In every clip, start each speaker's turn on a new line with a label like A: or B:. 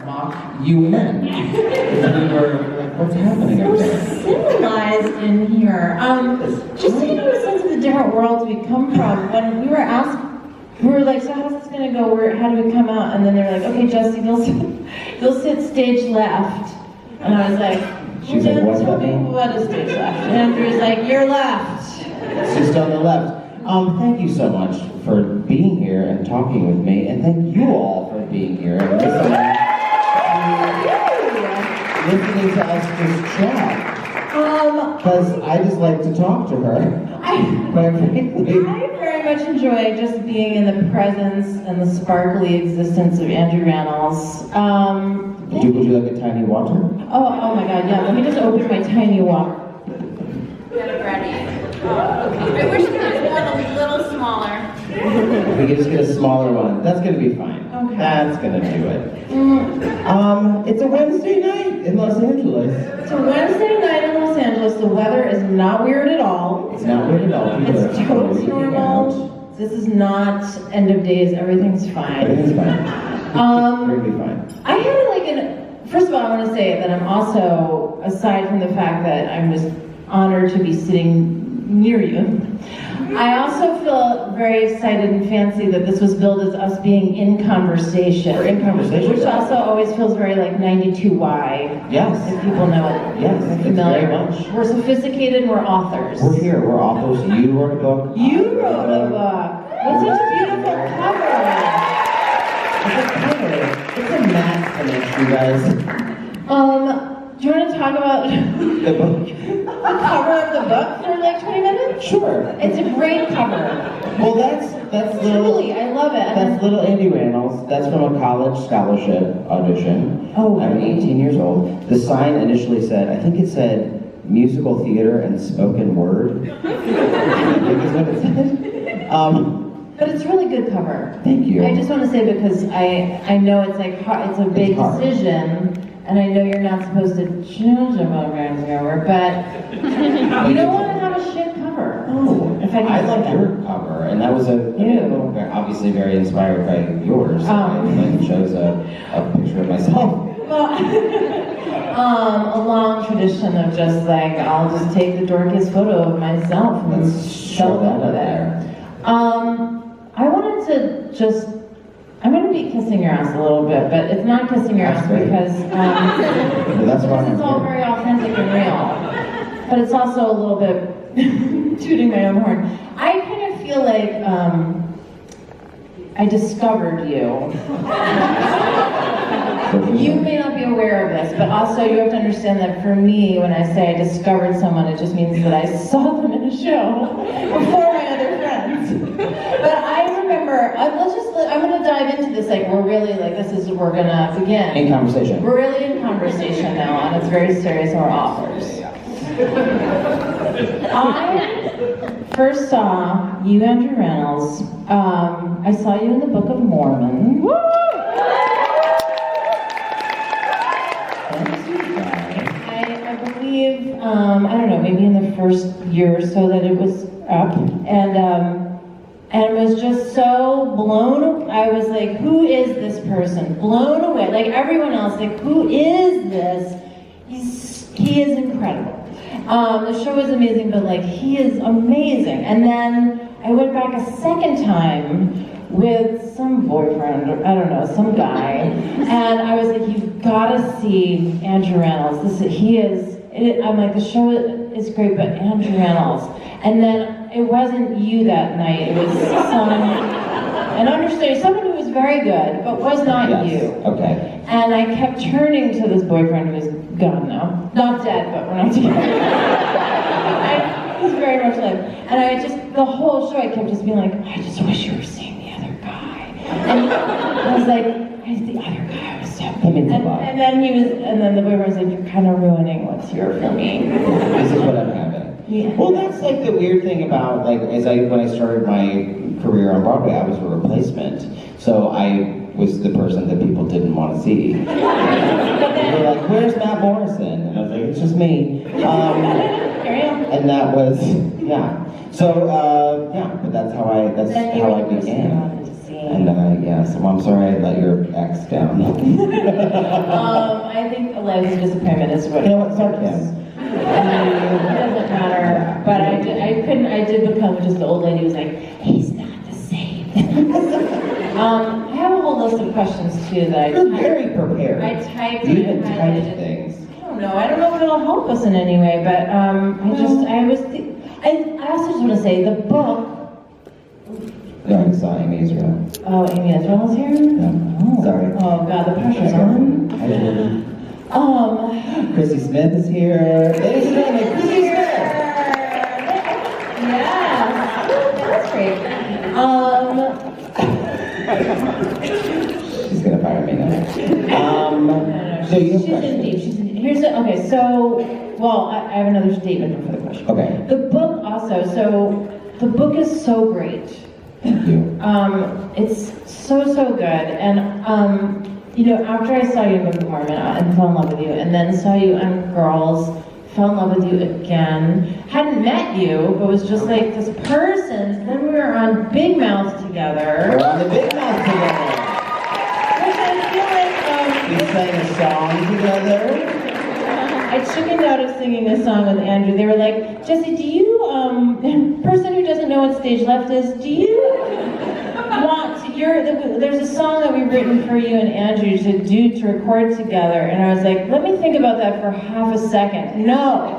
A: mock UN. What's happening over there?
B: Civilized in here. Just to give you a sense of the different worlds we come from, when we were asked, we were like, so how's this gonna go? How do we come out? And then they're like, okay, Jessi, you'll sit stage left. And I was like,
A: She's like, what's
B: tell
A: that
B: me
A: mean?
B: what is stage left. And Andrew's like, you're left.
A: She's on the left. Thank you so much for being here and talking with me, and thank you all for being here and listening to us just chat. Because I just like to talk to her.
B: I very much enjoy just being in the presence and the sparkly existence of Andrew Rannells.
A: Would you like a tiny water?
B: Oh my God, yeah. Let me just open my tiny water.
C: Get it ready. Okay. I wish there was one a little smaller.
A: We can just get a smaller one. That's gonna be fine.
B: Okay.
A: That's gonna do it. It's a Wednesday night in Los Angeles.
B: It's a Wednesday night in Los Angeles. The weather is not weird at all.
A: It's not weird at all. People
B: It's
A: are
B: totally
A: freaking
B: normal. This is not end of days. Everything's fine.
A: Everything's fine. Everything's fine.
B: I had first of all, I want to say that I'm also, aside from the fact that I'm just honored to be sitting near you, I also feel very excited and fancy that this was billed as us being in conversation.
A: We're in conversation.
B: Which also always feels very like 92Y.
A: Yes.
B: If people know it.
A: Yes,
B: We're
A: it's
B: familiar.
A: very much.
B: We're sophisticated and we're authors.
A: We're here. We're authors. You wrote a book.
B: You wrote a book. That's such a beautiful cover.
A: It's a cover. It's a matte finish, you guys.
B: Do you want to talk about
A: The book.
B: the cover of the book for like 20 minutes?
A: Sure.
B: It's a great cover.
A: Well, that's little.
B: Truly, I love it.
A: That's little Andy Rannells. That's from a college scholarship audition.
B: Oh.
A: I'm 18 years old. The sign initially said, I think it said musical theater and spoken word. I think is what it said.
B: But it's a really good cover.
A: Thank you.
B: I just want to say because I know it's like it's a big
A: hard.
B: decision, and I know you're not supposed to judge about Rand's cover, but you don't want to have a shit cover.
A: Oh,
B: If I can
A: I
B: say
A: liked
B: that.
A: your cover, and that was obviously very inspired by yours.
B: Oh.
A: It shows a picture of myself.
B: Well, a long tradition of just like, I'll just take the dorkiest photo of myself and
A: Let's
B: shove
A: show that
B: over
A: up
B: there. I wanted to just, I'm going to be kissing your ass a little bit, but it's not kissing your ass
A: That's great.
B: because
A: Well, that's why
B: this is
A: I'm
B: all
A: here.
B: very authentic and real. But it's also a little bit tooting my own horn. I kind of feel like I discovered you. You may not be aware of this, but also you have to understand that for me, when I say I discovered someone, it just means that I saw them in a show before my other friends. But I remember, I'm going to dive into this, like we're really, like we're going to begin.
A: In conversation.
B: We're really in conversation now, and it's very serious, and we're authors. I first saw you, Andrew Rannells. I saw you in the Book of Mormon. Woo! I believe, I don't know, maybe in the first year or so that it was up, and it was just so blown. I was like, who is this person? Blown away, like everyone else. Like, who is this? He is incredible. The show was amazing, but like he is amazing. And then I went back a second time with some boyfriend, or I don't know, some guy, and I was like, you've got to see Andrew Rannells. I'm like, the show is great, but Andrew Rannells. And then it wasn't you that night. It was someone who was very good, but was not you.
A: Okay.
B: And I kept turning to this boyfriend who was gone now. Not dead, but we're not together. He's very much alive. And the whole show, I kept just being like, I just wish you were seeing the other guy. And I was like, where's the other guy? I was so and then the boyfriend was like, you're kind of ruining what's here for me.
A: This is what I'm having.
B: Yeah.
A: Well, that's like the weird thing about, like, when I started my career on Broadway, I was a replacement. So I was the person that people didn't want to see. They were like, where's Matt Morrison? And I was like, it's just me. And that was, yeah. So, yeah, but that's how I began. And, so I'm sorry I let your ex down.
B: I think a life of disappointment is what.
A: You know what? So can.
B: It doesn't matter. But I did become just the old lady who was like, he's not the same. I have a whole list of questions too that
A: You're very prepared.
B: I typed
A: You
B: and
A: even
B: highlighted.
A: typed things.
B: I don't know if it'll help us in any way, but I also just want to say the book.
A: No, I saw Amy Israel.
B: Oh, Amy Israel is here?
A: Yeah.
B: Oh.
A: Sorry.
B: Oh God, the pressure's on.
A: Hi, Jordan. Chrissy Smith is here. Ladies and gentlemen, Chrissy Smith!
B: Yeah, that's great.
A: She's gonna fire me now.
B: No,
A: So you have
B: she's in
A: questions?
B: deep. She's in deep. Okay, so, well, I have another statement before the question.
A: Okay.
B: The book also, so the book is so great.
A: Thank you.
B: It's so good, and after I saw you in Book of Mormon and fell in love with you, and then saw you on Girls, fell in love with you again, hadn't met you, but was just like this person, then we were on Big Mouth together.
A: We're on the Big Mouth together.
B: Which I feel like,
A: We sang a song together.
B: I chickened out of singing this song with Andrew. They were like, Jessi, do you, person who doesn't know what stage left is, do you want to, there's a song that we've written for you and Andrew to record together. And I was like, let me think about that for half a second. No,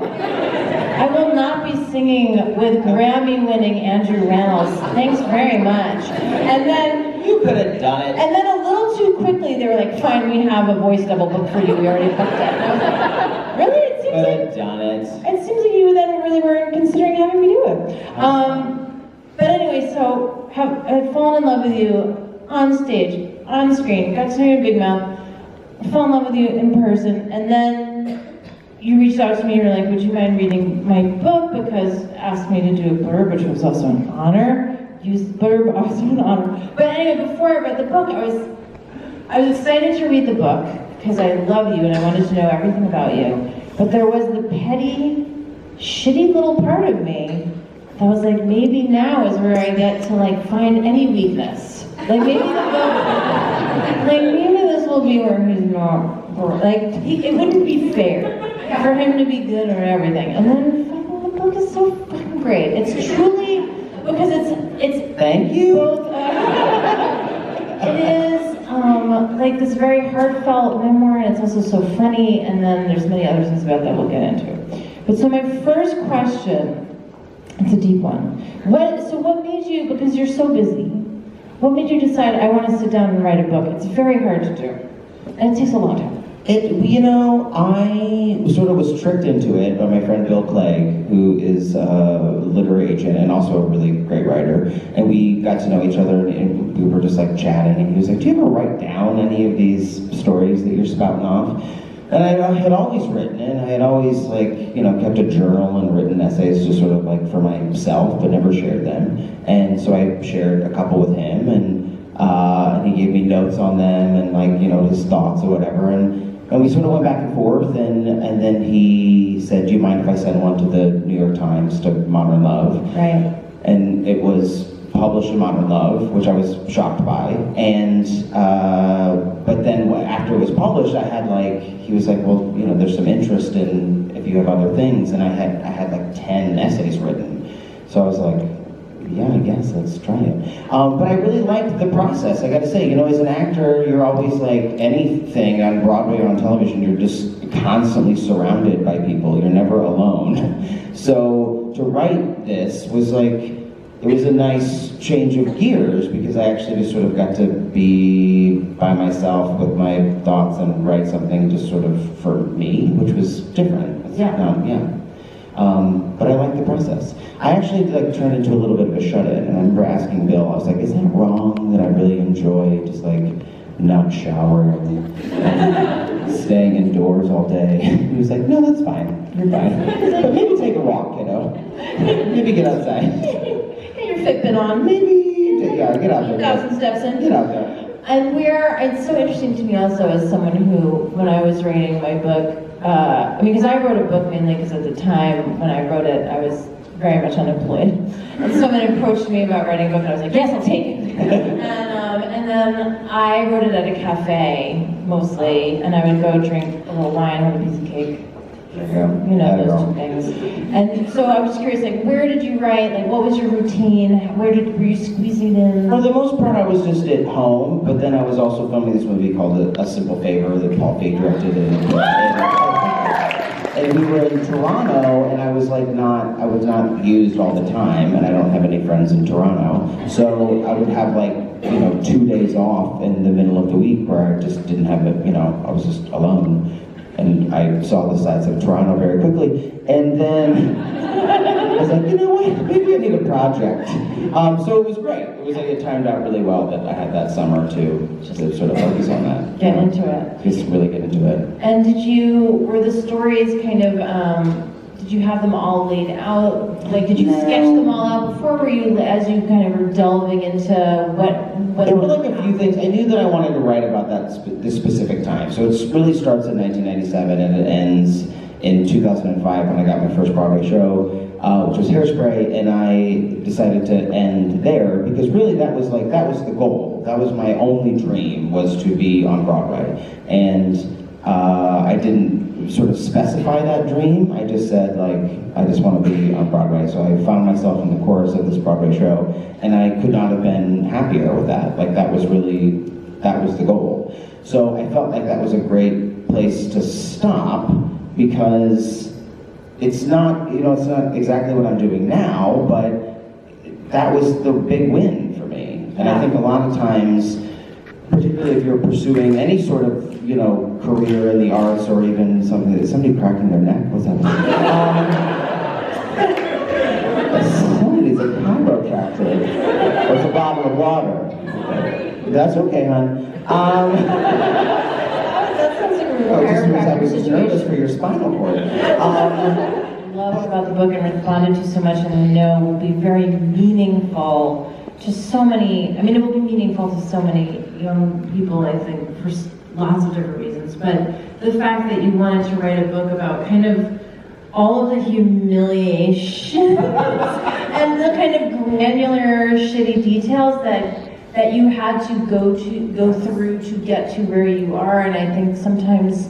B: I will not be singing with Grammy-winning Andrew Rannells. Thanks very much. And then,
A: You could have done it.
B: and then a little too quickly, they were like, fine, we have a voice double book for you. We already booked it. And I was like, really? It seems
A: Could
B: like
A: have done it.
B: it seems like you then really were considering having me do it. But anyway, so I've fallen in love with you on stage, on screen, got to know you in Big Mouth, fell in love with you in person, and then you reached out to me and you were like, would you mind reading my book? Because asked me to do a blurb, which was also an honor. Used the blurb, also an honor. But anyway, before I read the book, I was excited to read the book because I love you and I wanted to know everything about you. But there was the petty, shitty little part of me that was like, maybe now is where I get to like find any weakness. Like maybe the book, like maybe this will be where he's not, like it wouldn't be fair for him to be good or everything. And then fucking the book is so fucking great. It's truly, because it's
A: Thank you.
B: both, it is like this very heartfelt memoir, and it's also so funny, and then there's many other things about that we'll get into. But so my first question, it's a deep one. What made you, because you're so busy, what made you decide I want to sit down and write a book? It's very hard to do, and it takes a long time.
A: I sort of was tricked into it by my friend Bill Clegg, who is a literary agent and also a really great writer. And we got to know each other and we were just like chatting, and he was like, do you ever write down any of these stories that you're spouting off? And I had always written, and I had always kept a journal and written essays just sort of like for myself, but never shared them. And so I shared a couple with him, and he gave me notes on them and his thoughts or whatever. And we sort of went back and forth, and then he said, do you mind if I send one to the New York Times, to Modern Love?
B: Right.
A: And it was published in Modern Love, which I was shocked by. And, but then after it was published, I had he was like, well, there's some interest in if you have other things. And I had like 10 essays written. So I was like, yeah, I guess, let's try it. But I really liked the process. I got to say, as an actor, you're always like anything on Broadway or on television, you're just constantly surrounded by people. You're never alone. So to write this was it was a nice change of gears because I actually just sort of got to be by myself with my thoughts and write something just sort of for me, which was different.
B: Yeah.
A: But I like the process. I actually turned into a little bit of a shut-in, and I remember asking Bill, I was like, is that wrong that I really enjoy just not showering and staying indoors all day? He was like, no, that's fine, you're fine. But maybe take a walk, maybe get outside.
B: Get your Fitbit on.
A: Get out there.
B: 1,000 steps in.
A: Get out there.
B: And it's so interesting to me also as someone who, when I was writing my book, because I wrote a book mainly because at the time when I wrote it, I was very much unemployed. And someone approached me about writing a book, and I was like, yes, I'll take it. And then I wrote it at a cafe mostly, and I would go drink a little wine, have a piece of cake. You know, those two things. And so I was curious, like, where did you write? Like, what was your routine? Were you squeezing in?
A: For the most part, I was just at home, but then I was also filming this movie called A Simple Favor that Paul Feig directed. And we were in Toronto, and I was not used all the time, and I don't have any friends in Toronto. So I would have 2 days off in the middle of the week where I just didn't have it, I was just alone. And I saw the sights of Toronto very quickly. And then I was like, you know what, maybe I need a project. So it was great. It was it timed out really well that I had that summer to sort of focus on that.
B: Get into it.
A: Just really get into it.
B: And were the stories kind of, did you have them all laid out? Like, did you sketch them all out before? Were you, as you kind of were delving into what?
A: There were a few things. I knew that I wanted to write about this specific time. So it really starts in 1997 and it ends in 2005 when I got my first Broadway show, which was Hairspray, and I decided to end there because really that was the goal. That was my only dream, was to be on Broadway. And I didn't sort of specify that dream. I just said, I just want to be on Broadway. So I found myself in the chorus of this Broadway show, and I could not have been happier with that. That was the goal. So I felt like that was a great place to stop, because it's not exactly what I'm doing now, but that was the big win for me. And I think a lot of times, particularly if you're pursuing any sort of career in the arts, or even somebody cracking their neck. What's happening? Somebody needs a chiropractor. Or it's a bottle of water. That's okay, hon.
B: That sounds like a
A: I was just nervous for your spinal cord.
B: Loved about the book and responded to so much, and I know will be very meaningful to so many. I mean, it will be meaningful to so many young people, I think, for lots of different reasons. But the fact that you wanted to write a book about kind of all of the humiliation and the kind of granular, shitty details that you had to go through to get to where you are. And I think sometimes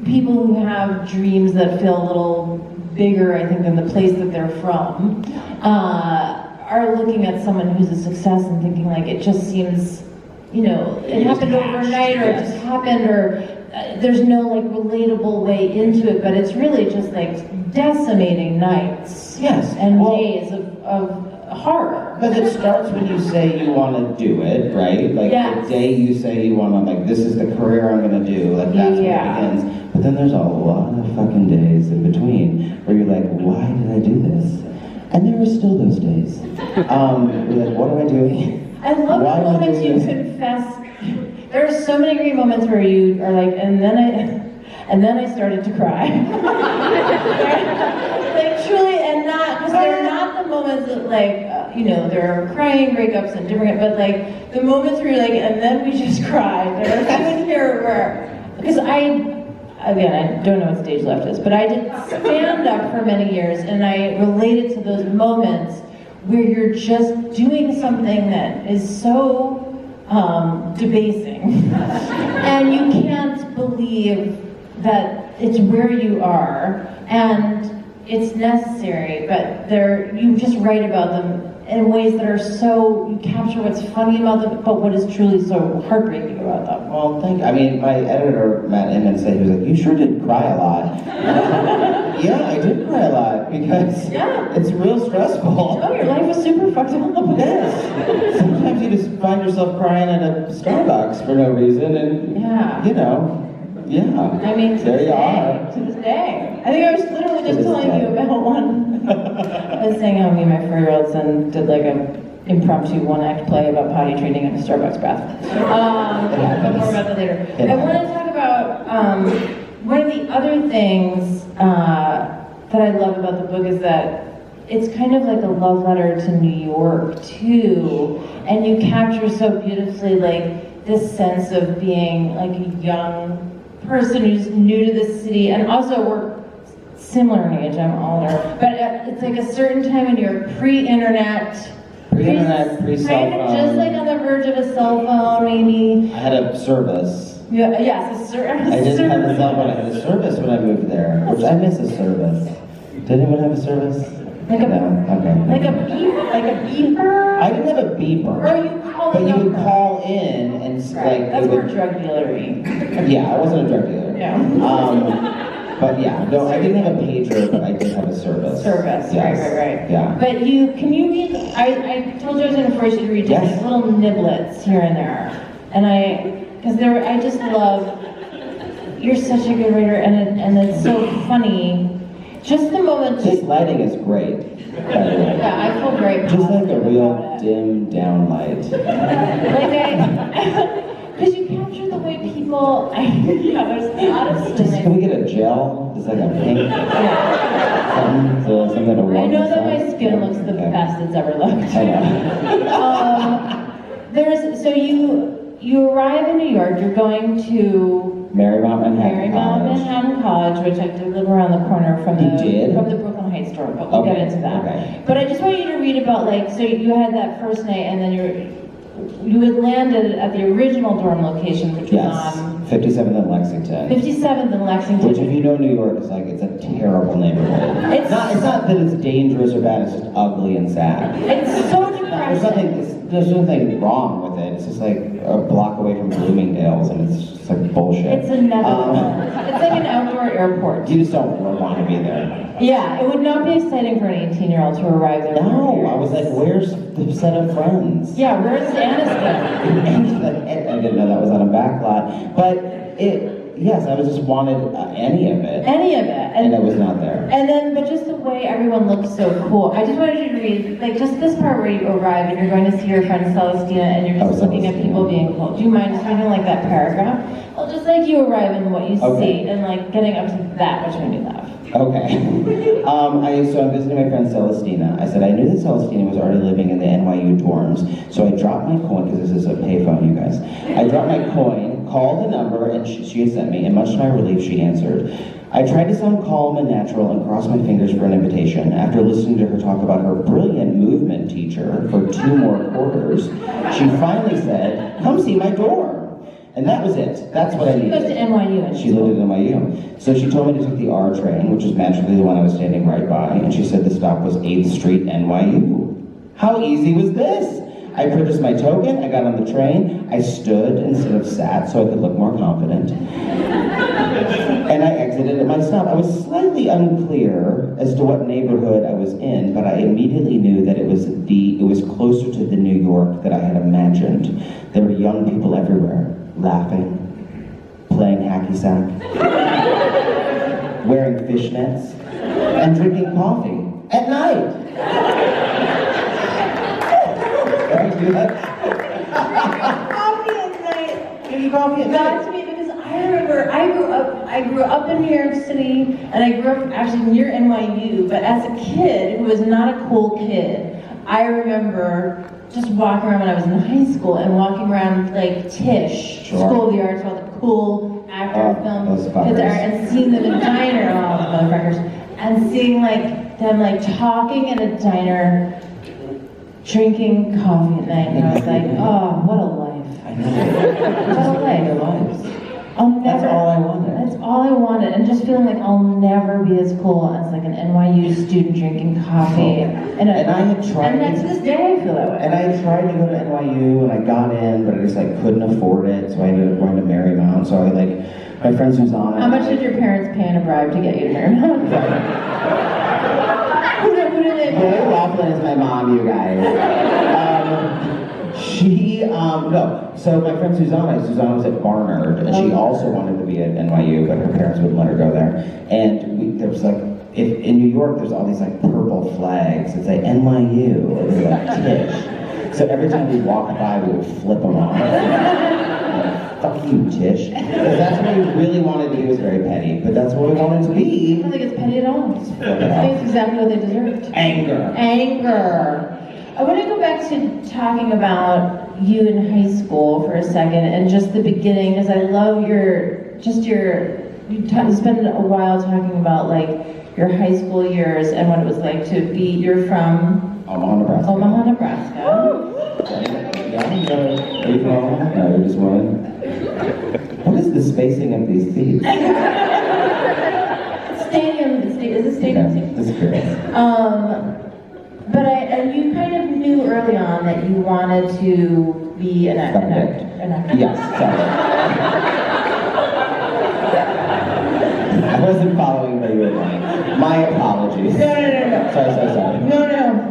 B: people who have dreams that feel a little bigger, I think, than the place that they're from, are looking at someone who's a success and thinking it just seems, it happened overnight, or it just happened, or there's no relatable way into it, but it's really just decimating nights and days of horror.
A: But it starts when you say you want to do it, right? The day you say you want to, this is the career I'm going to do, that's when it begins. But then there's a lot of fucking days in between where you're like, why did I do this? And there are still those days. You're like, what am I doing?
B: I love the moments you confess. There are so many great moments where you are and then I started to cry. Truly, and not, because they're not the moments that there are crying breakups and different, but the moments where you're and then we just cried. There are moments here where, because I don't know what stage left is, but I did stand up for many years, and I related to those moments where you're just doing something that is so debasing, and you can't believe that it's where you are, and it's necessary, but you just write about them in ways that are so, you capture what's funny about them, but what is truly so heartbreaking about them.
A: Well, my editor, Matt Inman, said, he was like, you sure did cry a lot. Yeah, I did cry a lot, because it's real stressful.
B: Oh, your life was super fucked up.
A: Yes. Sometimes you just find yourself crying at a Starbucks for no reason, and,
B: I mean,
A: there you are.
B: To this day. I think I was literally just telling you about one. I was saying how me and my 4-year-old son did an impromptu one-act play about potty training in a Starbucks bathroom. But more about that later. I want to talk about one of the other things that I love about the book is that it's kind of like a love letter to New York too, and you capture so beautifully this sense of being a young person who's new to the city, and also we're similar in age, I'm older, but it's a certain time in your pre-internet
A: Pre-internet, pre-cell
B: kind of just like
A: phone.
B: on the verge of a cell phone, maybe.
A: I had a service.
B: Yeah, yes, a service.
A: I didn't have a cell phone. I had a service when I moved there, which I miss a service. Did anyone have a service?
B: Like a,
A: No. Okay.
B: like a beep, like a beeper.
A: I didn't have a beeper.
B: Or you call
A: But
B: a
A: you would
B: number.
A: call in and
B: Right.
A: like
B: That's
A: it
B: more
A: would,
B: drug dealery.
A: yeah, I wasn't a drug dealer.
B: Yeah.
A: But yeah, no, I didn't have a pager, but I did have a service.
B: Service,
A: Yes.
B: right.
A: Yeah.
B: But can you read, I told you I was gonna force you to read just
A: Yes.
B: like little niblets here and there. And I just love, you're such a good writer and it's so funny. Just the moment,
A: This lighting is great, by the way.
B: yeah, I feel very
A: Just like
B: positive
A: a real
B: about it.
A: dim down light.
B: Because you capture the way people, yeah, there's a lot of
A: Just, can we
B: swimming.
A: get a gel? Just like a pink
B: Yeah.
A: something to
B: I
A: warm
B: know
A: us
B: that
A: up?
B: my skin looks the
A: Okay.
B: best it's ever looked.
A: I know.
B: So you arrive in New York, you're going to
A: Marymount Manhattan
B: Marymount
A: College.
B: Manhattan College, which I did live around the corner from
A: You
B: the
A: did?
B: from the Brooklyn Heights store, but we'll
A: Okay,
B: get into that.
A: okay.
B: But I just want you to read about so you had that first night and then you had landed at the original dorm location, which was
A: Yes,
B: on
A: 57th and Lexington.
B: 57th and Lexington.
A: Which, if you know New York, it's a terrible neighborhood.
B: It's
A: not that it's dangerous or bad. It's just ugly and sad.
B: It's so
A: There's
B: depressing.
A: there's nothing wrong with it. It's just like a block away from Bloomingdale's, and it's just like bullshit.
B: It's another. It's like an outdoor airport.
A: You just don't want to be there.
B: Yeah, it would not be exciting for an 18-year-old to arrive there. with her
A: No, I was
B: parents.
A: like, where's the set of friends?
B: Yeah, where's Aniston?
A: I didn't know that was on a back lot, but yes, I was just wanted any of it,
B: Any of it.
A: and it was not there.
B: And then, but just the way everyone looks so cool. I just wanted you to read, just this part where you arrive and you're going to see your friend Celestina and you're just
A: Oh,
B: looking at
A: Celestina.
B: people being cool. Do you mind just reading that paragraph? Well, just you arrive and what you
A: Okay.
B: see and getting up to that, which made me laugh.
A: Okay. So I'm visiting my friend Celestina. I said I knew that Celestina was already living in the NYU dorms, so I dropped my coin, because this is a payphone, you guys. I dropped my coin, called the number, and she had sent me, and much to my relief, she answered. I tried to sound calm and natural and crossed my fingers for an invitation. After listening to her talk about her brilliant movement teacher for 2 more quarters, she finally said, "Come see my dorm." And that was it. That's what I
B: She
A: needed.
B: goes to NYU and
A: She lived at NYU. So she told me to take the R train, which was magically the one I was standing right by, and she said the stop was 8th Street, NYU. How easy was this? I purchased my token, I got on the train, I stood instead of sat so I could look more confident. And I exited at my stop. I was slightly unclear as to what neighborhood I was in, but I immediately knew that it was closer to the New York that I had imagined. There were young people everywhere, laughing, playing hacky sack, wearing fishnets, and drinking coffee at night. Can I do that?
B: Coffee at night.
A: Drinking coffee at
B: Got to
A: night.
B: me because I remember I grew up in New York City and I grew up actually near NYU, but as a kid who was not a cool kid, I remember just walking around when I was in high school and walking around Tisch,
A: Sure.
B: School of the Arts, all the cool actor film
A: those
B: kids
A: fuckers.
B: are, and seeing them in diner, all the motherfuckers, and seeing them talking in a diner, drinking coffee at night, and I was like, oh, what a life.
A: I know.
B: What a life.
A: Their lives.
B: That's
A: all I wanted.
B: That's all I wanted, and just feeling I'll never be as cool as an NYU student drinking coffee.
A: And I had tried.
B: And to this day, I feel that way.
A: And I had tried to go to NYU, and I got in, but I just couldn't afford it, so I ended up going to Marymount. So I my friend Susanna.
B: How much did your parents pay in a bribe to get you to Marymount? Who did they
A: Mary
B: pay?
A: Laughlin is my mom, you guys. No. So my friend Susanna was at Barnard, and she also wanted to be at NYU, but her parents wouldn't let her go there. And there was in New York, there's all these purple flags. It's NYU, or they're Tisch. So every time we walked by, we would flip them off. Fuck you, Tisch. Because that's what we really wanted to be. It was very petty, but that's what we wanted to
B: I
A: be.
B: don't think it's petty at all.
A: Flip it
B: I think
A: off.
B: it's exactly what they deserved.
A: Anger.
B: Anger. I want to go back to talking about you in high school for a second and just the beginning, because I love you spend a while talking about your high school years and what it was like to be, you're from
A: Omaha, Nebraska.
B: Omaha, Nebraska.
A: Yeah, are you from Omaha? No, you're just one. What is the spacing of these seats?
B: Stadium, is it stadium?
A: Okay, just curious.
B: But you kind of knew early on that you wanted to be an actor.
A: Yes, sorry. I wasn't following where you were going. My apologies.
B: No.
A: Sorry.
B: No.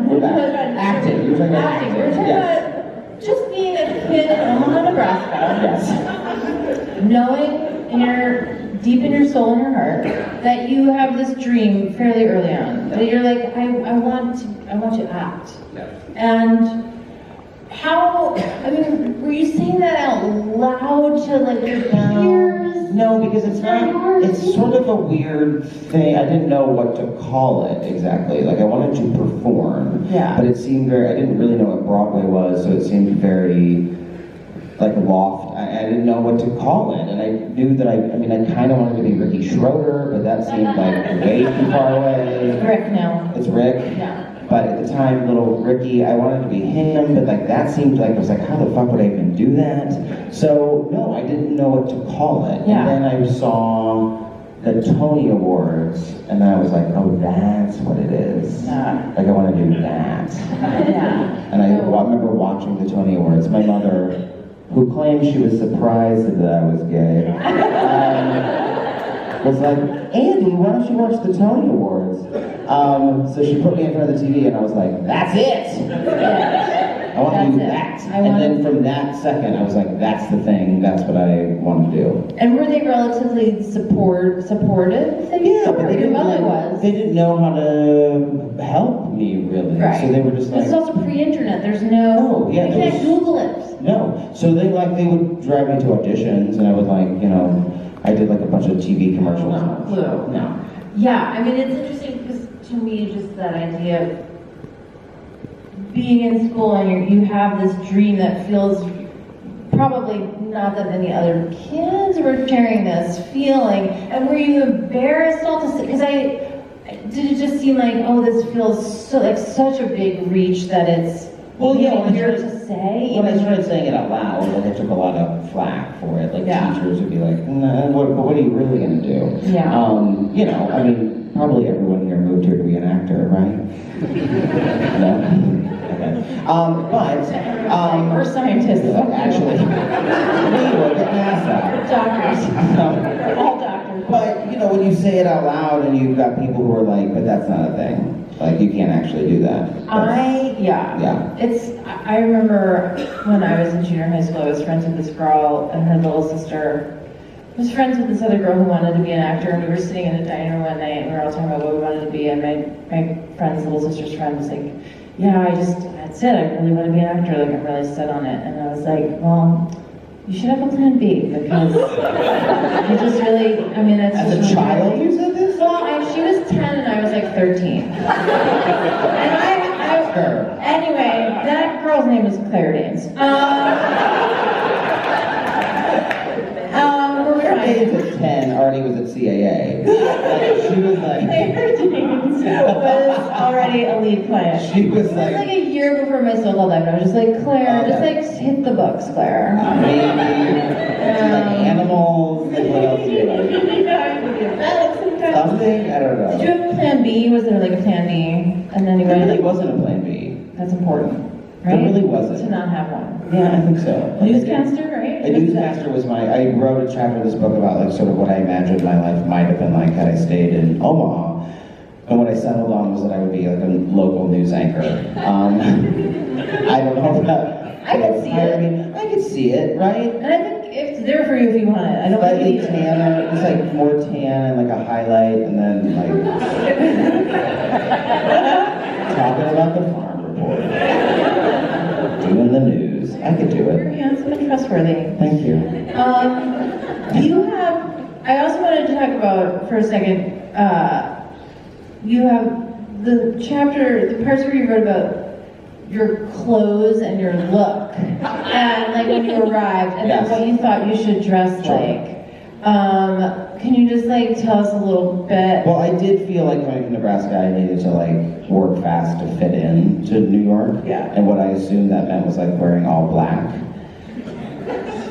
A: We're back. Acting. You're talking about
B: Acting. We're talking
A: Yes.
B: about just being a kid in Omaha, Nebraska.
A: Yes.
B: Knowing deep in your soul and your heart that you have this dream fairly early on. That you're like, I want to act.
A: Yeah.
B: And were you saying that out loud to like your peers?
A: No, because it's sort of a weird thing. I didn't know what to call it exactly. Like I wanted to perform.
B: Yeah.
A: But it seemed I didn't really know what Broadway was, so it seemed very like loft. I didn't know what to call it. And I knew that I kind of wanted to be Ricky Schroeder, but that seemed like way too far away.
B: Rick now.
A: It's Rick?
B: Yeah.
A: But at the time, little Ricky, I wanted to be him, but like that seemed like, I was like, how the fuck would I even do that? So, no, I didn't know what to call it.
B: Yeah.
A: And then I saw the Tony Awards, and I was like, oh, that's what it is. Like, I want to do that.
B: Yeah.
A: And I remember watching the Tony Awards. My mother, who claimed she was surprised that I was gay, was like, Andy, why don't you watch the Tony Awards? So she put me in front of the TV and I was like, that's it! I want to do that. And then from that second, I was like, that's the thing, that's what I want to do.
B: And were they relatively supportive?
A: Yeah, but
B: your mother was.
A: They didn't know how to help me, really.
B: Right.
A: So they were just like...
B: This is also pre-internet, there's no...
A: yeah,
B: you can't Google it.
A: No. So they would drive me to auditions and I would I did like a bunch of TV commercials.
B: No clue.
A: No.
B: Yeah, I mean, it's interesting because to me, just that idea of being in school and you have this dream that feels probably not that many other kids were sharing this feeling. And were you embarrassed all to say? Because did it just seem like, oh, this feels so like such a big reach that it's easier to say?
A: When I started saying it out loud, I took a lot of flack for it. Like teachers would be like, nah, what are you really gonna do?
B: Yeah.
A: Probably everyone here moved here to be an actor, right? No? Okay.
B: We're scientists.
A: Actually, we work at NASA.
B: Doctors. All doctors.
A: But, when you say it out loud and you've got people who are like, but that's not a thing. Like, you can't actually do that.
B: I remember when I was in junior high school, I was friends with this girl and her little sister was friends with this other girl who wanted to be an actor, and we were sitting in a diner room one night and we were all talking about what we wanted to be, and my friend's little sister's friend was like, yeah, that's it, I really want to be an actor, like I'm really set on it. And I was like, well, you should have a plan B, because you just really, it's
A: As
B: just
A: a child, you said this?
B: Well, she was 10 and I was like 13. Anyway, that girl's name is Claire Danes.
A: Danes at 10 already was at CAA. She was like...
B: Claire Danes was already a lead client.
A: She was
B: It was like a year before my so-called life, and I was just like, Claire, just hit the books, Claire.
A: Maybe. Animals, what else do you like? Something? I don't know.
B: Did you have a plan B? Was there like a plan B? And then you
A: There
B: went...
A: really wasn't a plan B.
B: That's important, right?
A: There really wasn't.
B: To not have one.
A: Yeah, I think so.
B: Newscaster, right?
A: A newscaster was I wrote a chapter of this book about sort of what I imagined my life might have been like had I stayed in Omaha. And what I settled on was that I would be like a local news anchor. I don't know about...
B: I could see it.
A: I could see it, right?
B: And I think it's there for you if you want it. I don't
A: Slightly tanner, it's like more tan and like a highlight, and then like talking about the farm report, doing the news. I could do
B: You're
A: it.
B: handsome and trustworthy.
A: Thank you.
B: I also wanted to talk about, for a second, you have the parts where you wrote about your clothes and your look, and like when you arrived, and then what you thought you should dress like. Can you just like tell us a little bit?
A: Well, I did feel like coming from Nebraska, I needed to like work fast to fit in to New York.
B: Yeah.
A: And what I assumed that meant was like wearing all black.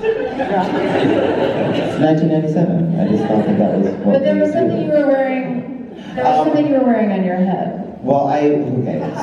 A: It's 1997. I just thought that was what
B: But there
A: we
B: was something
A: do.
B: you were wearing. There was something you were wearing on your head.
A: Well,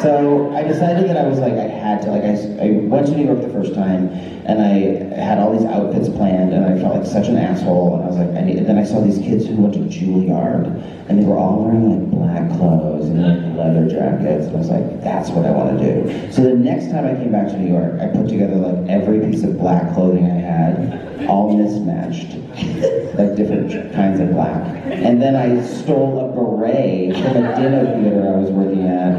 A: so I decided that I was like, I had to, like, I went to New York the first time, and I had all these outfits planned, and I felt like such an asshole, and I was like, then I saw these kids who went to Juilliard, and they were all wearing like black clothes and like leather jackets, and I was like, that's what I want to do. So the next time I came back to New York, I put together like every piece of black clothing I had, all mismatched, like different kinds of black. And then I stole a beret from a dinner theater I was working at,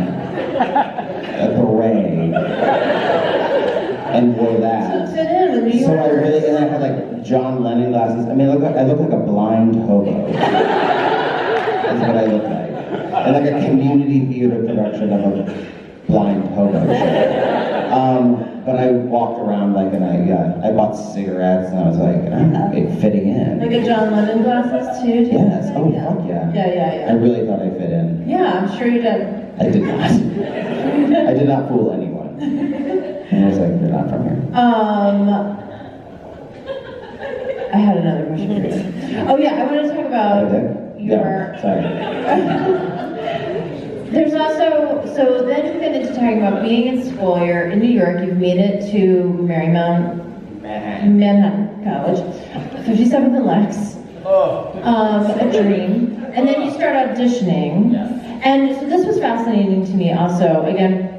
A: a beret, and wore that.
B: To fit in with New
A: So I
B: Yorkers.
A: really, and I had like John Lennon glasses. I mean, I look like a blind hobo. That's what I look like. And like a community theater production of a blind hobo show. But I walked around like, and I bought cigarettes, and I was like, I'm fitting in.
B: Like a John Lennon glasses too? Do you
A: Yes,
B: think?
A: oh fuck yeah.
B: Yeah.
A: I really thought I fit in.
B: Yeah, I'm sure you did.
A: I did not. I did not fool anyone. And I was like, you're not from here.
B: I had another question for you. Oh yeah, I want to talk about your...
A: No, sorry.
B: There's also, so then you get into talking about being in school. You're in New York, you've made it to Manhattan College, 57th and Lex, a dream. And then you start auditioning. And so this was fascinating to me also. Again,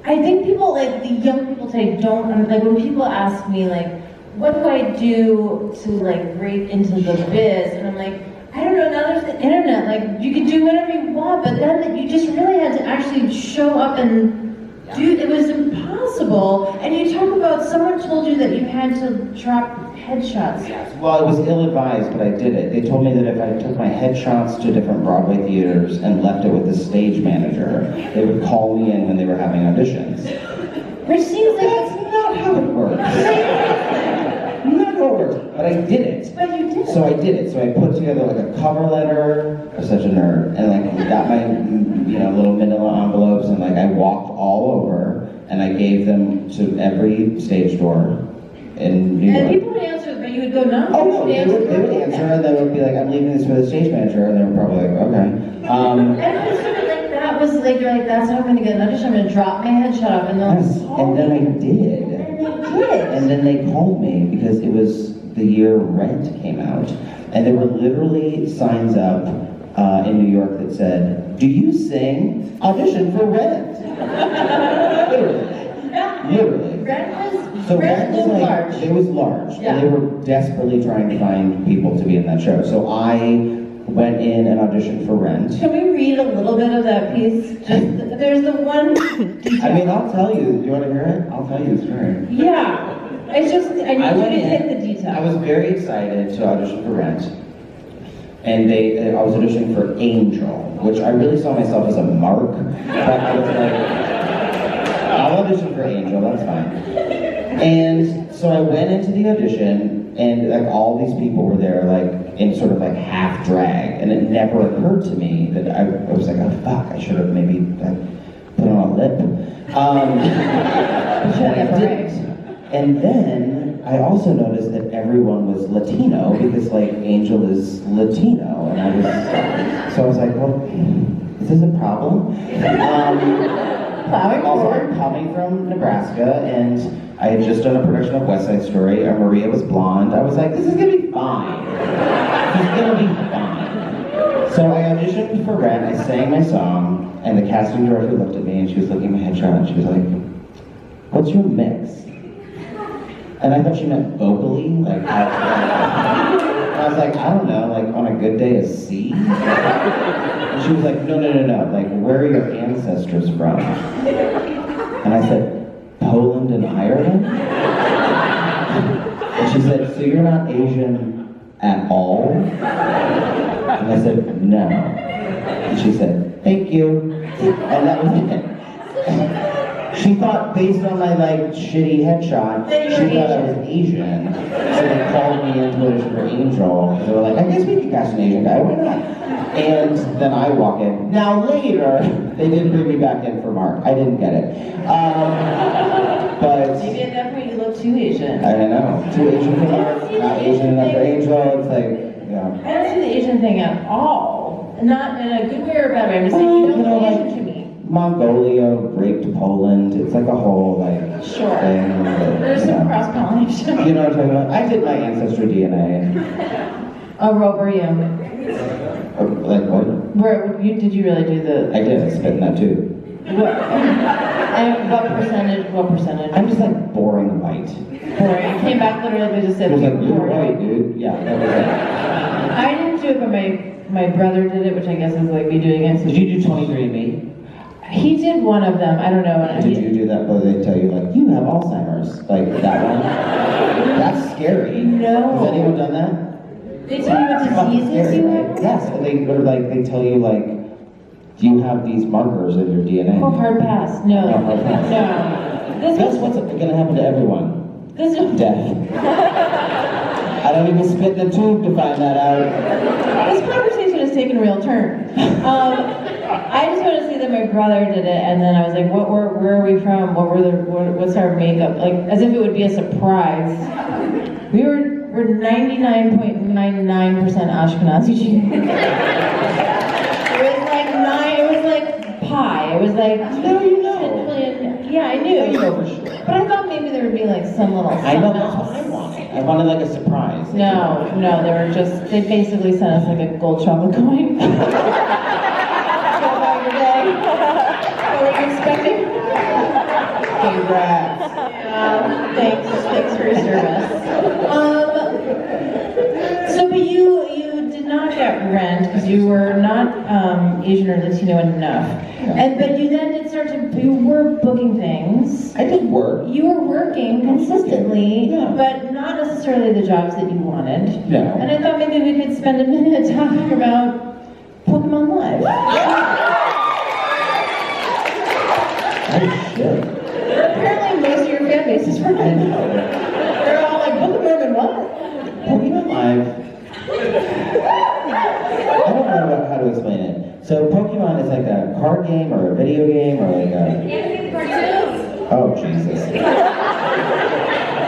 B: I think people, like the young people today don't, like when people ask me like, what do I do to like break into the biz? And I'm like, I don't know, now there's the internet, like you could do whatever you want, but then you just really had to actually show up and do, it was impossible. And you talk about, someone told you that you had to drop headshots.
A: Well, it was ill-advised, but I did it. They told me that if I took my headshots to different Broadway theaters and left it with the stage manager, they would call me in when they were having auditions.
B: Which seems like
A: That's not how it works. Not how it works. But I did it.
B: But you did.
A: So I did it. So I put together like a cover letter. I'm such a nerd. And like got my little manila envelopes, and like I walked all over and I gave them to every stage door in New York.
B: And people would answer, but you would go, no.
A: Oh no, they would answer, and they would be like, I'm leaving this for the stage manager, and they were probably like, okay.
B: And it was sort of like, that was like, you're like, that's how I'm gonna get an audition, I'm gonna drop my headshot up, and they'll
A: Yes, and then I did.
B: And they did.
A: And then they called me because it was the year Rent came out, and there were literally signs up in New York that said, do you sing? Audition for Rent. Literally.
B: Rent was
A: like,
B: large.
A: It was large,
B: Yeah.
A: and they were desperately trying to find people to be in that show. So I went in and auditioned for Rent.
B: Can we read a little bit of that piece? Just, there's the one detail.
A: I mean, I'll tell you. You want to hear it? I'll tell you the story.
B: Yeah. It's just, I need you
A: went
B: to
A: in.
B: hit the detail.
A: I was very excited to audition for Rent, and I was auditioning for Angel, which I really saw myself as a mark. But I was like, I'll audition for Angel. That's fine. And so I went into the audition, and like all these people were there, like in sort of like half drag, and it never occurred to me that I was like, oh fuck, I should have maybe put on a lip. But I didn't. And then I also noticed that everyone was Latino because like Angel is Latino, and I was like, well, is this a problem?
B: Plowing
A: Also,
B: forward.
A: I'm coming from Nebraska, and I had just done a production of West Side Story, and Maria was blonde. I was like, this is gonna be fine. This is gonna be fine. So I auditioned for Rent, I sang my song, and the casting director looked at me, and she was looking at my headshot, and she was like, what's your mix? And I thought she meant vocally, like, I was like, I don't know, like on a good day, a C? And she was like, no, like, where are your ancestors from? And I said, Poland and Ireland? And she said, so you're not Asian at all? And I said, no. And she said, thank you. And that was it. She thought, based on my like shitty headshot,
B: That
A: she
B: you were
A: thought I was Asian. So they called me in to audition for Angel. They were like, I guess we could cast an Asian guy, why not? And then I walk in. Now later, they did bring me back in for Mark. I didn't get it. But
B: Maybe at that point you look too Asian.
A: I don't know. Too Asian for Mark, not Asian enough for Angel. It's like, yeah.
B: I don't see the Asian thing at all. Not in a good way or a bad way. I'm just saying you don't look Asian to me.
A: Mongolia raped Poland. It's like a whole like
B: Sure.
A: thing.
B: There's some cross-pollination.
A: You know what I'm talking about? I did my ancestry DNA.
B: Oh, what were you?
A: Like what?
B: Did you really do the...
A: I did. I spit in that too.
B: What, and what percentage?
A: I'm just like boring white.
B: Boring. You came back literally to just
A: It
B: said
A: was like, you're
B: boring.
A: white, dude. Yeah, that was it.
B: I didn't do it, but my brother did it, which I guess is like me doing it. So
A: Did you do 23andMe?
B: he did one of them. I don't know. And
A: Did you do that where they tell you like, you have Alzheimer's? Like that one? That's scary.
B: No.
A: Has anyone done that?
B: They tell you what
A: Fucking
B: diseases
A: scary,
B: you
A: right?
B: have?
A: Yes, and they tell you like, you have these markers in your DNA.
B: Oh, hard pass. No.
A: Oh, hard pass.
B: No. This
A: Guess
B: is
A: what's going to happen to everyone?
B: this is
A: Death. I don't even spit in the tube to find that out.
B: this conversation has taken a real turn. I just want to say that my brother did it, and then I was like, where are we from? What's our makeup? Like, as if it would be a surprise. We're 99.99% Ashkenazi Jew. It was like pie. It was like,
A: No, you know.
B: 10 million. Yeah, I knew.
A: You know for sure.
B: But I thought maybe there would be like some little
A: I know,
B: something
A: that's what I
B: else.
A: wanted. I wanted like a surprise.
B: No, they basically sent us like a gold chocolate coin. Go about your day. What were you expecting?
A: Congrats.
B: Yeah, thanks for your service. So, but you did not get rent because you were not Asian or Latino enough. But you then you were booking things.
A: I did work.
B: You were working consistently,
A: Yeah.
B: but not necessarily the jobs that you wanted.
A: No.
B: And I thought maybe we could spend a minute talking about Pokemon Live.
A: Oh shit.
B: Apparently most of your fan base is from it. They're all like, Pokemon and what?
A: Pokemon Live. I don't know how to explain it. So Pokemon is like a card game or a video game or like a... Oh Jesus.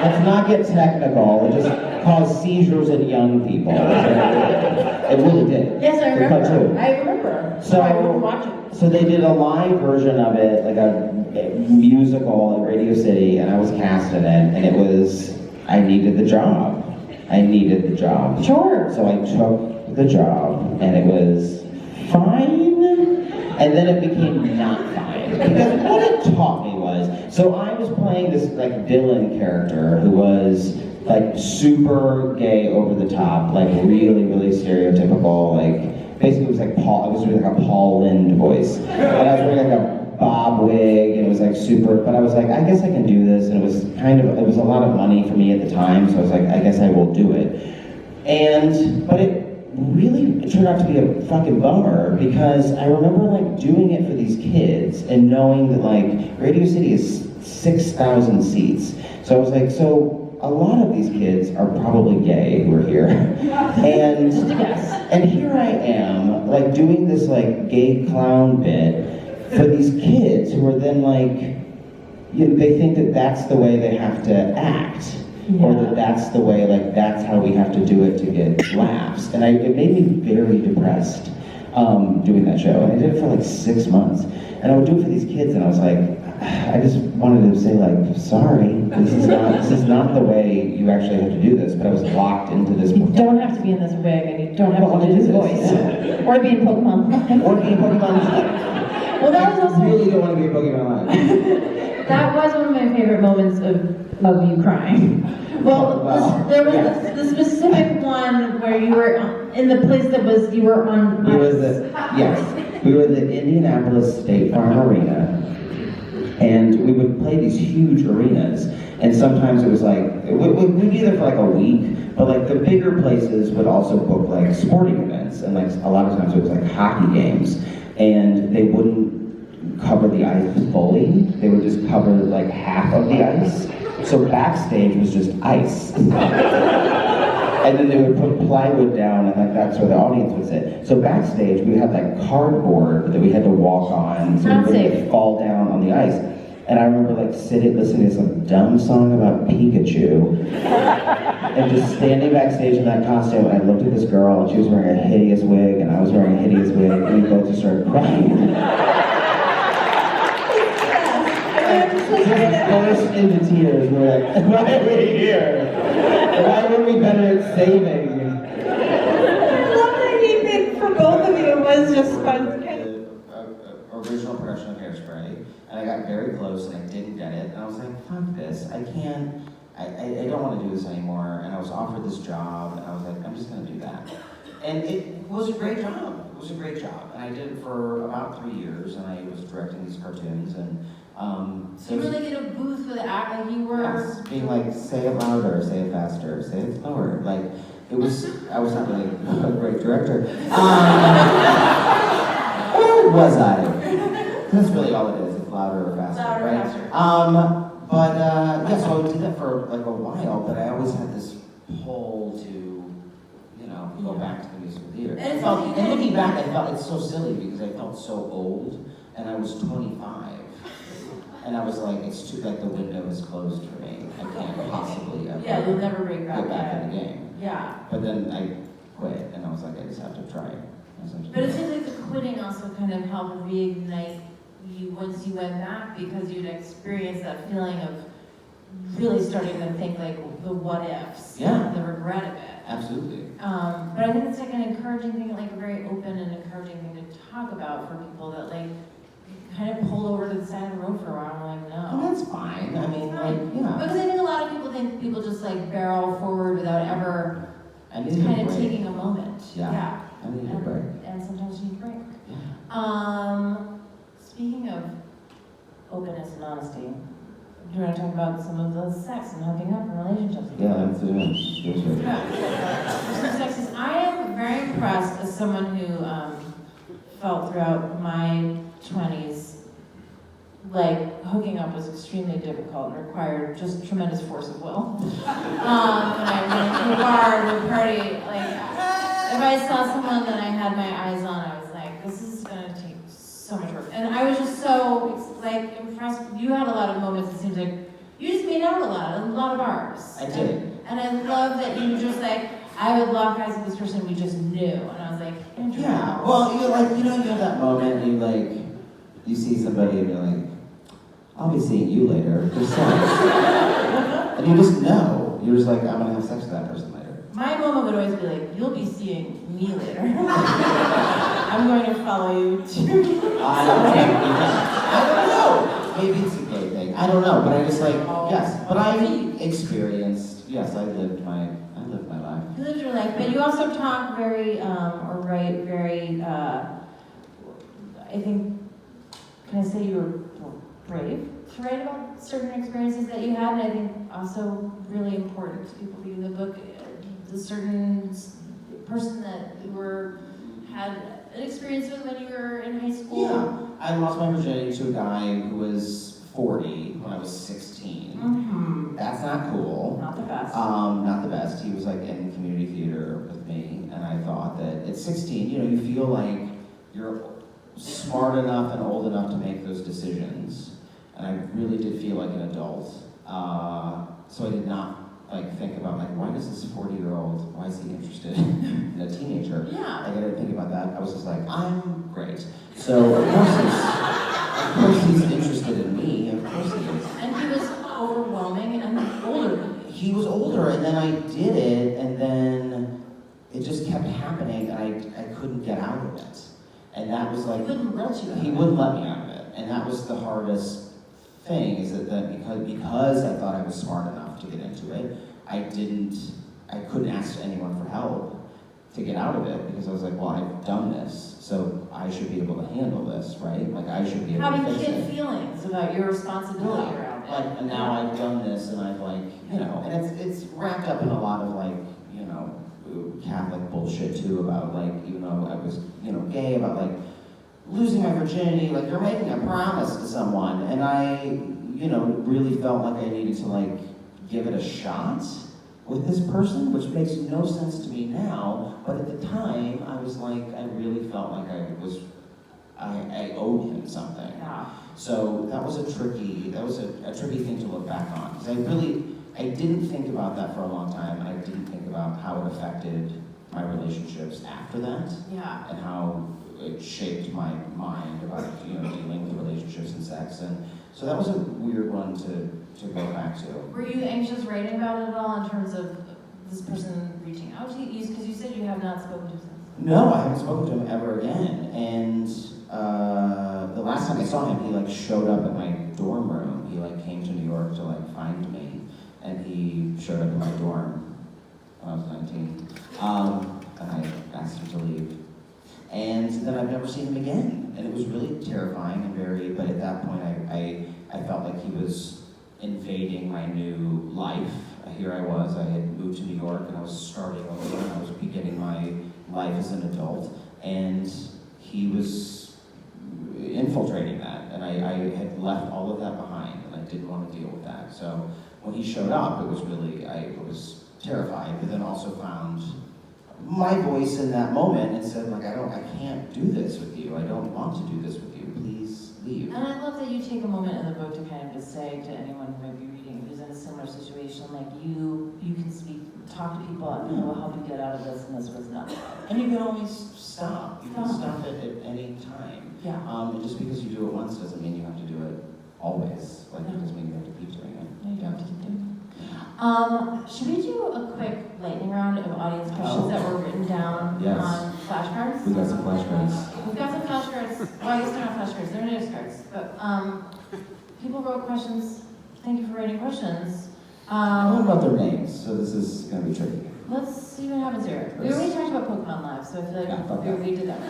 A: Let's not get technical. It just caused seizures in young people. It really did.
B: Yes, I
A: The
B: remember.
A: cartoon.
B: I remember.
A: So-
B: I would watch it.
A: So they did a live version of it, like a musical at Radio City, and I was cast in it, and it was, I needed the job. I needed the job.
B: Sure.
A: So I took the job, and it was fine, and then it became not fine. Because what it taught me was, so I was playing this like Dylan character who was like super gay over the top, like really, really stereotypical, like basically it was like Paul, I was doing like a Paul Lynde voice. And I was wearing like a bob wig, and it was like super, but I was like, I guess I can do this, and it was a lot of money for me at the time, so I was like, I guess I will do it. But it really turned out to be a fucking bummer, because I remember like doing it for these kids, and knowing that like, Radio City is 6,000 seats. So I was like, so a lot of these kids are probably gay who are here. And here I am, like doing this like gay clown bit for these kids who are then like, they think that that's the way they have to act. Or that that's the way, like that's how we have to do it to get laughs. And it made me very depressed doing that show. And I did it for like 6 months. And I would do it for these kids, and I was like, I just wanted to say like, sorry, this is not the way you actually have to do this. But I was locked into this.
B: You don't have to be in this wig, and you don't have to do this voice. Or be in Pokemon Live.
A: Or be in Pokemon Live.
B: Well, that was also...
A: I really don't want to be in Pokemon Live.
B: That was one of my favorite moments of you crying. Well, there was the specific one where you were in the place that was, you were on...
A: We were the Indianapolis State Farm Arena, and we would play these huge arenas, and sometimes it was like, we'd be there for like a week, but like the bigger places would also book like sporting events, and like a lot of times it was like hockey games, and they wouldn't cover the ice fully. They would just cover like half of the ice. So backstage was just ice. And then they would put plywood down, and like that's where the audience would sit. So backstage, we had like cardboard that we had to walk on, so we wouldn't fall down on the ice. And I remember like sitting, listening to some dumb song about Pikachu, and just standing backstage in that costume. And I looked at this girl, and she was wearing a hideous wig, and I was wearing a hideous wig, and we both just started crying. Burst into tears. We're like, why are we here? Why were we better at saving?
D: I love that you think for both of you it was just fun.
A: Original production of Hairspray, and I got very close and I didn't get it, and I was like, fuck this, I don't want to do this anymore, and I was offered this job, and I was like, I'm just going to do that. And it was a great job. It was a great job, and I did it for about 3 years, and I was directing these cartoons, and
B: So you really get a booth with the act, like you were...
A: yes, being like, say it louder, say it faster, say it slower, like, it was, I was not really a great director. Or was I? That's really all it is, it's louder or faster,
B: Louder or
A: right?
B: faster.
A: Yeah, so I did that for like a while, but I always had this pull to, go back to the musical theater.
B: And
A: Looking back, I felt it's so silly because I felt so old, and I was 25. And I was like, it's too, like the window is closed for me. I can't possibly ever
B: Yeah, you'll never break
A: get back
B: back.
A: in the game.
B: Yeah.
A: But then I quit, and I was like, I just have to try it.
B: But it seems like the quitting also kind of helped reignite you once you went back, because you'd experienced that feeling of really starting to think like the what ifs,
A: Yeah.
B: the regret of it.
A: Absolutely.
B: But I think it's like an encouraging thing, like a very open and encouraging thing to talk about for people that like kind of pulled over to the side of the road for a while and were like,
A: Oh,
B: no.
A: that's fine. I mean, like,
B: Because I think a lot of people think people just like barrel forward without ever
A: I needed a
B: kind of
A: break.
B: taking a moment.
A: Yeah. I needed a break.
B: And sometimes you need a break.
A: Yeah.
B: Speaking of openness and honesty, do you want to talk about some of the sex and hooking up in relationships?
A: Yeah, that's it.
B: Some sexes. I am very impressed as someone who felt throughout my 20s like hooking up was extremely difficult and required just tremendous force of will. When I went to a bar, to a party, like if I saw someone that I had my eyes on, I was like, this is gonna take so much work. And I was just so like impressed. You had a lot of moments. It seems like you just made out a lot of bars.
A: I did.
B: And I love that you just like, I would lock eyes with this person we just knew, and I was like,
A: Yeah. Well, you have that moment, and you see somebody, and you're like, I'll be seeing you later for sex. And you just know. You're just like, I'm gonna have sex with that person later.
B: My moment would always be like, you'll be seeing me later. I'm going to follow you too.
A: I don't know. Maybe it's a gay thing. I don't know, but I just like, yes. But I experienced, yes, I lived my life.
B: You lived your life, but you also talk very, or write very, I think, can I say you were brave to write about certain experiences that you had, and I think also really important to people reading the book, the certain person that you had an experience with when you were in high school.
A: Yeah, I lost my virginity to a guy who was 40 when I was 16.
B: Mm-hmm.
A: That's not cool.
B: Not the best.
A: Not the best. He was like in community theater with me, and I thought that at 16, you feel like you're smart enough and old enough to make those decisions. And I really did feel like an adult. So I did not think about why does this 40-year-old, why is he interested in a teenager?
B: Yeah.
A: I didn't think about that. I was just like, I'm great. So of course he's interested in me. Of course he is.
B: And he was overwhelming and older.
A: He was older, and then I did it, and then it just kept happening, and I couldn't get out of it. And that was like...
B: He wouldn't let you out of it.
A: He wouldn't let me out of it. And that was the hardest thing, is that because I thought I was smart enough to get into it, I couldn't ask anyone for help to get out of it, because I was like, well, I've done this, so I should be able to handle this, right? I should be able
B: Having
A: to fix
B: kid
A: it.
B: feelings about your responsibility around it.
A: And now I've done this, and I've and it's wrapped up in a lot of Catholic bullshit too, about even though I was gay, about losing my virginity, like you're making a promise to someone. And I, really felt like I needed to like give it a shot with this person, which makes no sense to me now. But at the time, I was like, I really felt like I owed him something.
B: Yeah.
A: So that was a tricky thing to look back on. Because I didn't think about that for a long time. I didn't think about how it affected my relationships after that.
B: Yeah.
A: And how it shaped my mind about, dealing with relationships and sex. And so that was a weird one to go back to.
B: Were you anxious writing about it at all in terms of this person reaching out to you? Because you said you have not spoken to him since.
A: No, I haven't spoken to him ever again. And the last time I saw him, he like showed up at my dorm room. He like came to New York to like find me, and he showed up in my dorm when I was 19. And I asked him to leave. And then I've never seen him again. And it was really terrifying and but at that point I felt like he was invading my new life. Here I was, I had moved to New York and I was starting over and I was beginning my life as an adult. And he was infiltrating that. And I had left all of that behind and I didn't want to deal with that. So when he showed up, it was really, I was terrified, but then also found my voice in that moment and said, like, I can't do this with you. I don't want to do this with you. Please leave.
B: And I love that you take a moment in the book to kind of just say to anyone who might be reading who's in a similar situation, like you can talk to people and people will help you get out of this, and this was not.
A: And you can always stop. You can stop it at any time.
B: Yeah.
A: And just because you do it once doesn't mean you have to do it always. Like, it doesn't mean you have to keep doing it.
B: No, you don't have to keep doing it. Should we do a quick lightning round of audience questions that were written down on flashcards?
A: We got some flashcards.
B: We've got some flashcards. Well, I guess they're not flashcards, they're notice cards. But people wrote questions. Thank you for writing questions.
A: What about their names? So this is going to be tricky.
B: Let's see what happens here. We already talked about Pokemon Live, so I feel like we did that.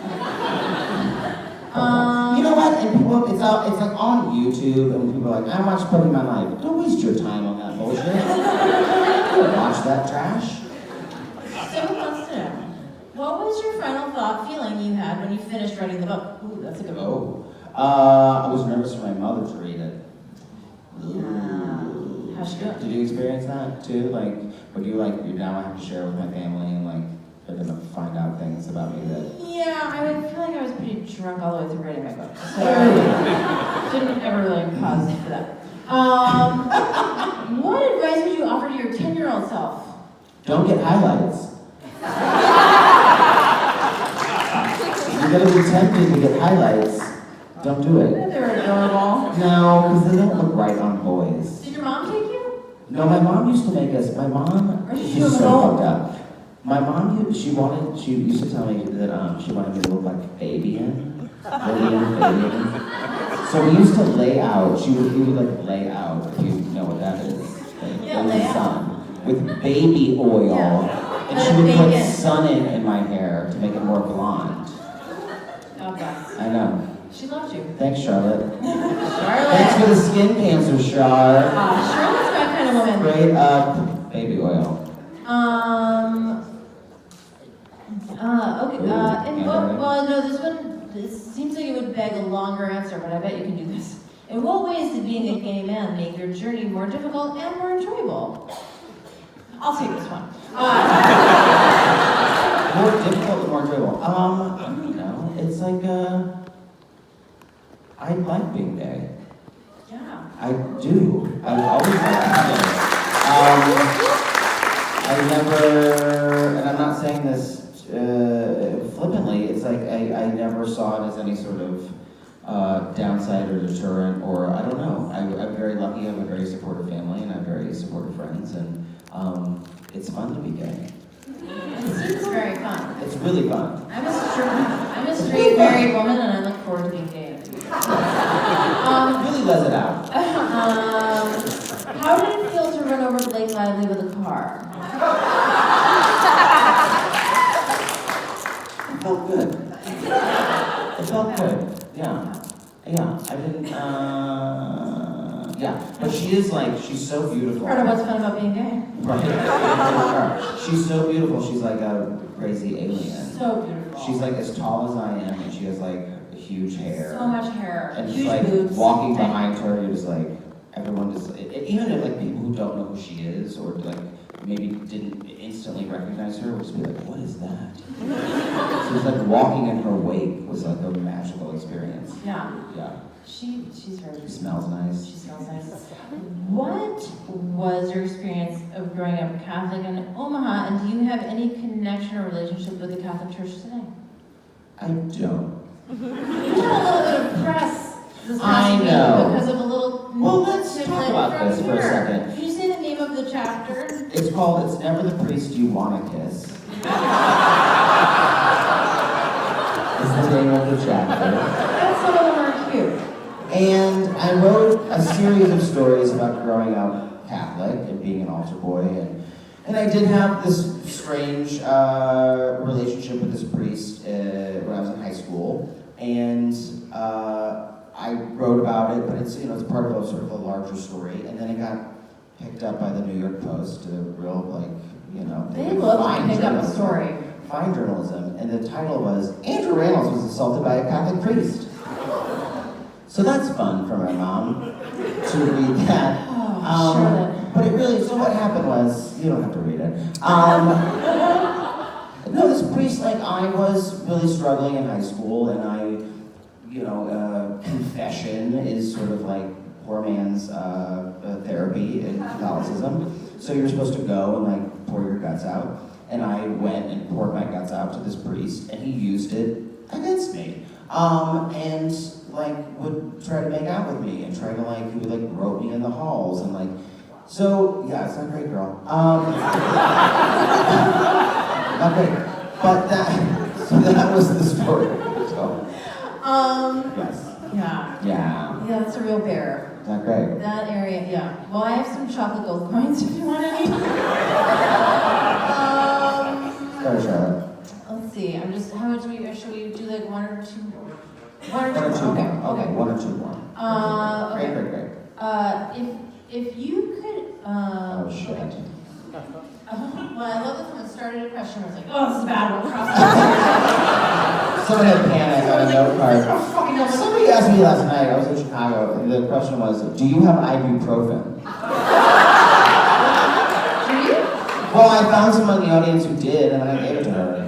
A: You know what? And people, it's like on YouTube, and people are like, I watch Pokemon Live. Don't waste your time on that bullshit. Don't watch that trash.
B: So who wants to know? What was your final feeling you had when you finished writing the book? Ooh, that's a good one.
A: I was nervous for my mother to read it.
B: How's she doing?
A: Did you experience that too? Like, would you now I have to share with my family and like they're gonna find out things about me that.
B: Yeah, I would feel like I was pretty drunk all the way through writing my book. So didn't ever really pause for that. What advice would you offer to your 10-year-old self?
A: Don't get highlights. You're gonna be tempted to get highlights. Don't do it.
B: They're adorable.
A: No, because they don't look right on boys.
B: Did your mom take you?
A: No, my mom used to make us. My mom.
B: Or did
A: She's
B: you have
A: so
B: an old?
A: fucked up. My mom, she used to tell me that she wanted me to look like Fabian. So we used to lay out. We would like lay out, if you know what that is. Like,
B: Yeah,
A: in
B: lay
A: the
B: out.
A: sun with baby oil,
B: Yeah.
A: and she would put
B: Bacon.
A: sun in my hair to make it more blonde.
B: Oh, bless.
A: I know.
B: She loved you.
A: Thanks, Charlotte.
B: Charlotte.
A: Thanks for the skin cancer, Char.
B: Charlotte's my kind of woman.
A: Straight up baby oil.
B: Okay. This one. This seems like it would beg a longer answer, but I bet you can do this. In what ways did being a gay man make your journey more difficult and more enjoyable? I'll take this one.
A: More difficult and more enjoyable. I don't know. It's like I like being gay.
B: Yeah.
A: I do. I've always liked being gay. I never, and I'm not saying this flippantly, it's like I never saw it as any sort of downside or deterrent, or I don't know. I'm very lucky. I have a very supportive family and I have very supportive friends, and it's fun to be gay.
B: It seems very fun.
A: It's really fun.
B: I'm a straight married woman, and I look forward to being gay in the future.
A: Really lets it out.
B: How did it feel to run over Blake Lively with a car?
A: It felt good. It felt good. Yeah. Yeah. I didn't. Yeah. But she's so beautiful.
B: Part of what's fun about being gay.
A: Right. She's so beautiful. She's like a crazy alien.
B: So beautiful.
A: She's like as tall as I am, and she has like huge hair.
B: So much hair.
A: And
B: Huge
A: just like
B: boobs.
A: walking behind her, you're just like, everyone just, even if like people who don't know who she is or like maybe didn't instantly recognize her would just be like, what is that? So it's like walking in her wake was like a magical experience.
B: Yeah.
A: Yeah.
B: She's very.
A: She smells nice.
B: She smells nice. What was your experience of growing up Catholic in Omaha, and do you have any connection or relationship with the Catholic Church today?
A: I don't.
B: You had a little bit of press this
A: I
B: past week
A: know.
B: because of a little.
A: Well, let's talk
B: sibling
A: about
B: from
A: this for a
B: here.
A: second.
B: Can you say the name of the chapter?
A: It's called It's Never the Priest You Wanna Kiss. It's the name of the chapter.
B: That's some of them are cute.
A: And I wrote a series of stories about growing up Catholic and being an altar boy. And I did have this strange relationship with this priest when I was in high school. And I wrote about it, but it's part of a sort of a larger story. And then it got picked up by the New York Post, a real
B: They love to pick up a
A: journalism.
B: story.
A: Fine journalism, and the title was Andrew Rannells was assaulted by a Catholic priest. So that's fun for my mom to read that.
B: Oh, Charlotte.
A: But it really, so what happened was, you don't have to read it. No, this priest, like, I was really struggling in high school, and confession is sort of like poor man's therapy in Catholicism. So you're supposed to go and like pour your guts out. And I went and poured my guts out to this priest, and he used it against me. And like would try to make out with me and try to like, he would like rope me in the halls and like, so yeah, it's not great, girl. Not great. But that was the story. So, yes.
B: Yeah.
A: Yeah.
B: Yeah, that's a real bear.
A: Not great.
B: That area, yeah. Well, I have some chocolate gold coins if you want any.
A: Sorry, Charlotte.
B: Let's see. I'm just. How much should we do? Like one or two?
A: One or two
B: Okay.
A: more.
B: Okay.
A: One or two more.
B: Okay.
A: Great.
B: If you could.
A: Oh shit.
B: Well, I love that someone started a question. I was like, oh, this is a bad one. Cross it.
A: Someone had panic on a note card.
B: Fucking no.
A: Somebody asked me last night, I was in Chicago, and the question was, do you have ibuprofen?
B: Do you?
A: Well, I found someone in the audience who did, and I gave it to her.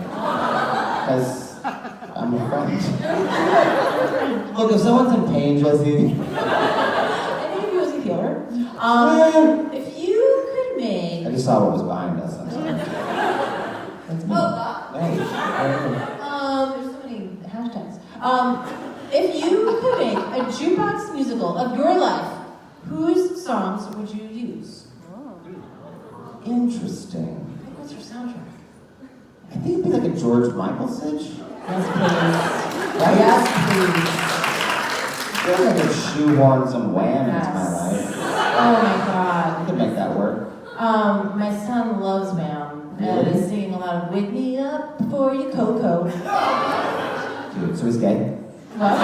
A: Because I'm a friend. Look, if someone's in pain, Jessi.
B: I think if he was a healer. If you could make.
A: I just saw what was behind us. I'm sorry. That's me.
B: Oh, God.
A: Hey.
B: There's so many hashtags. If you could make a jukebox musical of your life, whose songs would you use?
A: Interesting.
B: What's your soundtrack?
A: I think it'd be like a George Michael sitch.
B: Yes, please.
A: Right?
B: Yes, please.
A: I feel like I could shoehorn some Wham into my
B: Yes.
A: life.
B: Oh my God.
A: I could make that work.
B: My son loves Wham. And
A: Really?
B: he's singing a lot of "Wake Me Up Before You Coco."
A: Dude, so he's gay?
B: What?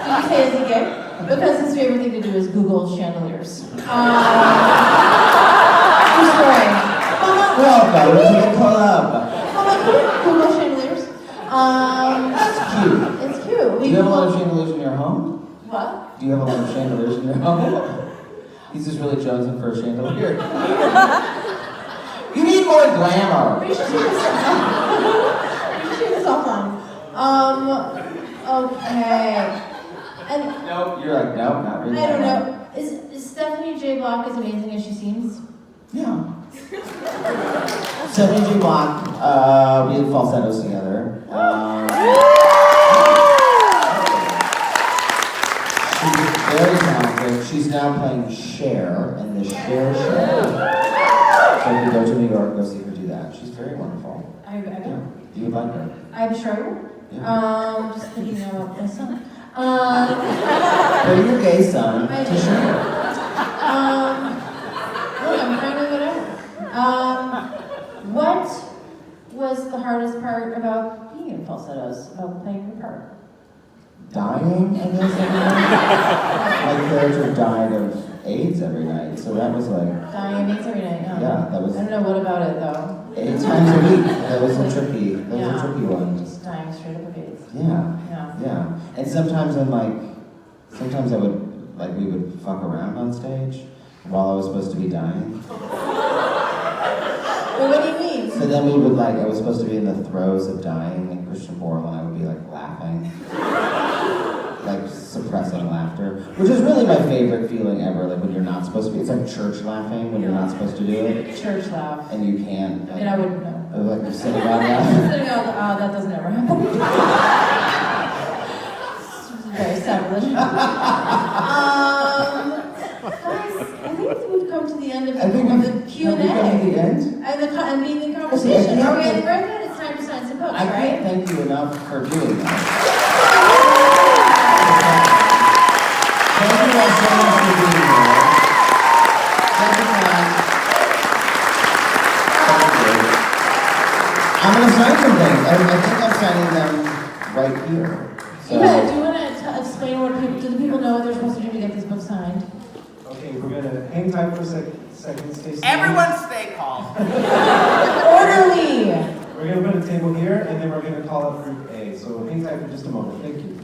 B: Did you say is he gay? Because his favorite thing to do is Google chandeliers. True story.
A: Welcome to the club.
B: Google chandeliers.
A: That's cute.
B: It's cute.
A: Do you have a lot of chandeliers in your home?
B: What?
A: Do you have a lot of chandeliers in your home? He's just really chosen for a chandelier. You need more glamour.
B: We should do this. We should do this offline. Okay. And
A: Nope. You're like, nope, not really.
B: I don't know. Is Stephanie J. Block as amazing as she seems?
A: Yeah. 70 Block, we did falsettos together. She's very talented. She's now playing Cher in the Cher show. So if you go to New York, go see her do that. She's very wonderful.
B: I know.
A: You would like her.
B: I'm sure I will.
A: Yeah.
B: Just thinking about my son.
A: Bring your gay son
B: I
A: to
B: do.
A: Cher.
B: Look, I'm trying to whatever. What was the hardest part about being in falsettos, about playing your part?
A: Dying, I guess. My character died of AIDS every night, so that was like
B: Dying of AIDS every night, yeah.
A: Yeah, that was-
B: I don't know what about it though.
A: 8 times a week. That was a tricky
B: Yeah.
A: one.
B: Just dying straight straight up against.
A: Yeah.
B: Yeah.
A: Yeah. And sometimes sometimes I would, we would fuck around on stage while I was supposed to be dying.
B: Well, what do you mean?
A: So then we would I was supposed to be in the throes of dying in Christian Borle, and I would be laughing. Suppressing laughter, which is really my favorite feeling ever, when you're not supposed to be. It's like church laughing when you're not supposed to do it.
B: Church laugh.
A: And you can't.
B: And I wouldn't know.
A: You're sitting out loud.
B: Sitting out, that doesn't ever happen. It's very savage. Guys, I think we've come to the end of the Q&A.
A: Have we come to the end?
B: And being in conversation.
A: Okay,
B: Are we at the break? It's time to sign some books,
A: I
B: right?
A: can't thank you enough for doing that. Thank you all so much for being here. Thank you, Klein. Thank you. I'm going to sign some things. I think I'm signing them right here. So.
B: Yeah, do you want to explain do the people know what they're supposed to do to get this book signed?
E: Okay, we're going to hang tight for a second, stay still.
F: Everyone stay calm.
B: Orderly!
E: We're going to put a table here, and then we're going to call up group A. So hang tight for just a moment. Thank you.